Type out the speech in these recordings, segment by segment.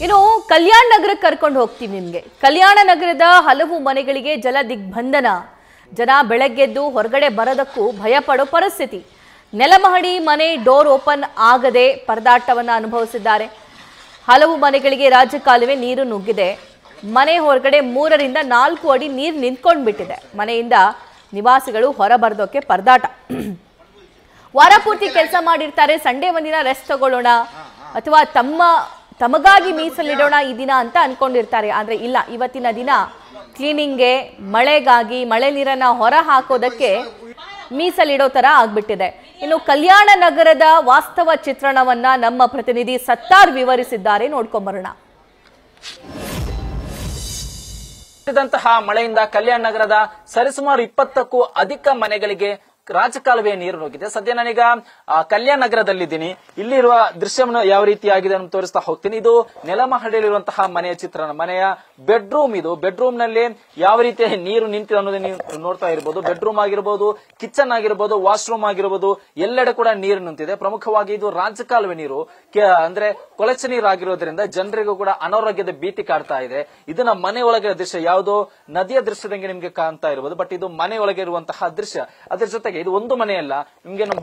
ಇನ್ನು ಕಲ್ಯಾಣ ನಗರಕ್ಕೆ ಕರ್ಕೊಂಡು ಹೋಗ್ತೀವಿ ನಿಮಗೆ. ಕಲ್ಯಾಣ ನಗರದ ಹಲವು ಮನೆಗಳಿಗೆ ಜಲ ದಿಗ್ಬಂಧನ. ಜನ ಬೆಳಗ್ಗೆದ್ದು ಹೊರಗಡೆ ಬರೋದಕ್ಕೂ ಭಯ ಪಡೋ ಪರಿಸ್ಥಿತಿ. ನೆಲಮಹಡಿ ಮನೆ ಡೋರ್ ಓಪನ್ ಆಗದೆ ಪರದಾಟವನ್ನು ಅನುಭವಿಸಿದ್ದಾರೆ. ಹಲವು ಮನೆಗಳಿಗೆ ರಾಜಕಾಲುವೆ ನೀರು ನುಗ್ಗಿದೆ. ಮನೆ ಹೊರಗಡೆ 3 ರಿಂದ 4 ಅಡಿ ನೀರು ನಿಂತ್ಕೊಂಡು ಬಿಟ್ಟಿದೆ. ಮನೆಯಿಂದ ನಿವಾಸಿಗಳು ಹೊರ ಬರೋದಕ್ಕೆ ಪರದಾಟ. ವಾರ ಪೂರ್ತಿ ಕೆಲಸ ಮಾಡಿರ್ತಾರೆ. ಸಂಡೇ ಒಂದಿನ ರೆಸ್ಟ್ ತಗೊಳ್ಳೋಣ ಅಥವಾ ತಮಗಾಗಿ ಮೀಸಲಿಡೋಣ ಈ ದಿನ ಅಂತ ಅನ್ಕೊಂಡಿರ್ತಾರೆ. ಆದರೆ ಇಲ್ಲ, ಇವತ್ತಿನ ದಿನ ಕ್ಲೀನಿಂಗ್ಗೆ, ಮಳೆಗಾಗಿ ಮಳೆ ನೀರನ್ನ ಹೊರ ಹಾಕೋದಕ್ಕೆ ಮೀಸಲಿಡೋ ತರ ಆಗ್ಬಿಟ್ಟಿದೆ. ಇನ್ನು ಕಲ್ಯಾಣ ನಗರದ ವಾಸ್ತವ ಚಿತ್ರಣವನ್ನ ನಮ್ಮ ಪ್ರತಿನಿಧಿ ಸತ್ತಾರ್ ವಿವರಿಸಿದ್ದಾರೆ. ನೋಡ್ಕೊಂಬರೋಣ. ಮಳೆಯಿಂದ ಕಲ್ಯಾಣ ನಗರದ ಸರಿಸುಮಾರು 20ಕ್ಕೂ ಅಧಿಕ ಮನೆಗಳಿಗೆ ರಾಜಕಾಲುವೆ ನೀರು ನುಗ್ಗಿದೆ. ಸದ್ಯ ನಾನೀಗ ಕಲ್ಯಾಣ ನಗರದಲ್ಲಿದ್ದೀನಿ. ಇಲ್ಲಿರುವ ದೃಶ್ಯವನ್ನು ಯಾವ ರೀತಿಯಾಗಿದೆ ಅಂತ ತೋರಿಸ್ತಾ ಹೋಗ್ತೀನಿ. ಇದು ನೆಲಮಹಡಿಯಲ್ಲಿರುವಂತಹ ಮನೆಯ ಚಿತ್ರಣ. ಮನೆಯ ಬೆಡ್ರೂಮ್ ಇದು. ಬೆಡ್ರೂಮ್ ನಲ್ಲಿ ಯಾವ ರೀತಿಯ ನೀರು ನಿಂತಿದೆ ಅನ್ನೋದನ್ನ ನೀವು ನೋಡ್ತಾ ಇರಬಹುದು. ಬೆಡ್ರೂಮ್ ಆಗಿರಬಹುದು, ಕಿಚನ್ ಆಗಿರಬಹುದು, ವಾಶ್ರೂಮ್ ಆಗಿರಬಹುದು, ಎಲ್ಲೆಡೆ ಕೂಡ ನೀರು ನಿಂತಿದೆ. ಪ್ರಮುಖವಾಗಿ ಇದು ರಾಜಕಾಲುವೆ ನೀರು, ಅಂದ್ರೆ ಕೊಳಚೆ ನೀರು ಆಗಿರೋದ್ರಿಂದ ಜನರಿಗೂ ಕೂಡ ಅನಾರೋಗ್ಯದ ಭೀತಿ ಕಾಡ್ತಾ ಇದೆ. ಇದನ್ನ ಮನೆ ಒಳಗೆ ದೃಶ್ಯ, ಯಾವುದೋ ನದಿಯ ದೃಶ್ಯದಂಗೆ ನಿಮ್ಗೆ ಕಾಣ್ತಾ ಇರಬಹುದು. ಬಟ್ ಇದು ಮನೆ ಒಳಗೆ ಇರುವಂತಹ ದೃಶ್ಯ. ಅದ್ರ ಜೊತೆಗೆ ಇದು ಒಂದು ಮನೆಯಲ್ಲ, ನಿಮ್ಗೆ ನಮ್ಮ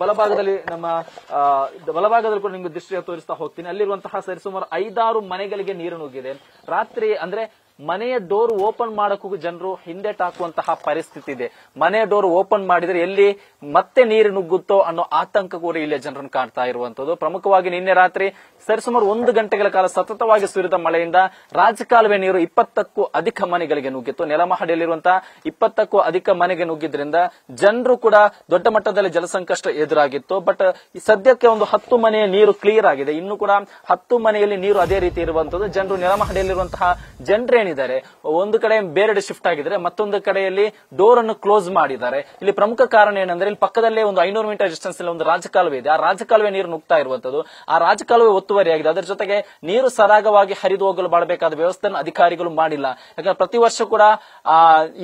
ಬಲಭಾಗದಲ್ಲಿ ಕೂಡ ನಿಮ್ಗೆ ದೃಶ್ಯ ತೋರಿಸ್ತಾ ಹೋಗ್ತೀನಿ. ಅಲ್ಲಿರುವಂತಹ ಸರಿಸುಮಾರು 5-6 ಮನೆಗಳಿಗೆ ನೀರು ನುಗ್ಗಿದೆ. ರಾತ್ರಿ ಅಂದ್ರೆ ಮನೆಯ ಡೋರ್ ಓಪನ್ ಮಾಡಕ್ಕೂ ಜನರು ಹಿಂದೆಟ್ ಹಾಕುವಂತಹ ಪರಿಸ್ಥಿತಿ ಇದೆ. ಮನೆಯ ಡೋರ್ ಓಪನ್ ಮಾಡಿದ್ರೆ ಎಲ್ಲಿ ಮತ್ತೆ ನೀರು ನುಗ್ಗುತ್ತೋ ಅನ್ನೋ ಆತಂಕ ಕೂಡ ಇಲ್ಲೇ ಜನರನ್ನು ಕಾಣ್ತಾ ಇರುವಂತದ್ದು. ಪ್ರಮುಖವಾಗಿ ನಿನ್ನೆ ರಾತ್ರಿ ಸರಿಸುಮಾರು 1 ಗಂಟೆಗಳ ಕಾಲ ಸತತವಾಗಿ ಸುರಿದ ಮಳೆಯಿಂದ ರಾಜಕಾಲುವೆ ನೀರು 20ಕ್ಕೂ ಅಧಿಕ ಮನೆಗಳಿಗೆ ನುಗ್ಗಿತ್ತು. ನೆಲಮಹಡಿಯಲ್ಲಿರುವಂತಹ 20ಕ್ಕೂ ಅಧಿಕ ಮನೆಗೆ ನುಗ್ಗಿದ್ರಿಂದ ಜನರು ಕೂಡ ದೊಡ್ಡ ಮಟ್ಟದಲ್ಲಿ ಜಲಸಂಕಷ್ಟ ಎದುರಾಗಿತ್ತು. ಬಟ್ ಸದ್ಯಕ್ಕೆ ಒಂದು 10 ಮನೆಯ ನೀರು ಕ್ಲಿಯರ್ ಆಗಿದೆ. ಇನ್ನು ಕೂಡ 10 ಮನೆಯಲ್ಲಿ ನೀರು ಅದೇ ರೀತಿ ಇರುವಂತದ್ದು. ಜನರು ನೆಲಮಹಡಿಯಲ್ಲಿರುವಂತಹ ಜನರೇನಿದ್ದಾರೆ, ಒಂದು ಕಡೆ ಬೇರೆಡೆ ಶಿಫ್ಟ್ ಆಗಿದ್ದಾರೆ, ಮತ್ತೊಂದು ಕಡೆಯಲ್ಲಿ ಡೋರ್ ಅನ್ನು ಕ್ಲೋಸ್ ಮಾಡಿದ್ದಾರೆ. ಇಲ್ಲಿ ಪ್ರಮುಖ ಕಾರಣ ಏನಂದ್ರೆ, ಇಲ್ಲಿ ಪಕ್ಕದಲ್ಲೇ ಒಂದು 500 ಮೀಟರ್ ಡಿಸ್ಟೆನ್ಸ್ ನಲ್ಲಿ ಒಂದು ರಾಜಕಾಲುವೆ ಇದೆ. ಆ ರಾಜಕಾಲುವೆ ನೀರು ನುಗ್ತಾ ಇರುವಂತದ್ದು. ಆ ರಾಜಕಾಲುವೆ ಒತ್ತುವರಿಯಾಗಿದೆ. ಅದರ ಜೊತೆಗೆ ನೀರು ಸರಾಗವಾಗಿ ಹರಿದು ಹೋಗಲು ಮಾಡಬೇಕಾದ ವ್ಯವಸ್ಥೆಯನ್ನು ಅಧಿಕಾರಿಗಳು ಮಾಡಿಲ್ಲ. ಯಾಕಂದ್ರೆ ಪ್ರತಿ ವರ್ಷ ಕೂಡ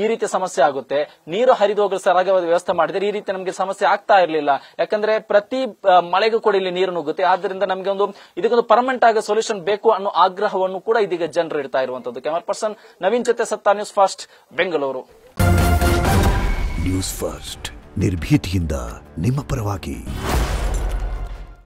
ಈ ರೀತಿಯ ಸಮಸ್ಯೆ ಆಗುತ್ತೆ. ನೀರು ಹರಿದು ಹೋಗಲು ಸರಾಗವಾದ ವ್ಯವಸ್ಥೆ ಮಾಡಿದ್ರೆ ಈ ರೀತಿ ನಮಗೆ ಸಮಸ್ಯೆ ಆಗ್ತಾ ಇರಲಿಲ್ಲ. ಯಾಕಂದ್ರೆ ಪ್ರತಿ ಮಳೆಗೂ ಕೂಡ ಇಲ್ಲಿ ನೀರು ನುಗ್ಗುತ್ತೆ. ಆದ್ರಿಂದ ನಮಗೆ ಇದಕ್ಕೊಂದು ಪರ್ಮನೆಂಟ್ ಆಗಿ ಸೊಲ್ಯೂಷನ್ ಬೇಕು ಅನ್ನೋ ಆಗ್ರಹವನ್ನು ಕೂಡ ಇದೀಗ ಜನರು ಇಡ್ತಾ ಇರುವಂತದ್ದು. ಕ್ಯಾಮರಾ ಪರ್ಸನ್ ನವೀನ್ ಜೊತೆ ಸತ್ತಾ, News First, Bengaluru. News First, ನಿರ್ಭೀತಿಯಿಂದ ನಿಮ್ಮ ಪರವಾಗಿ.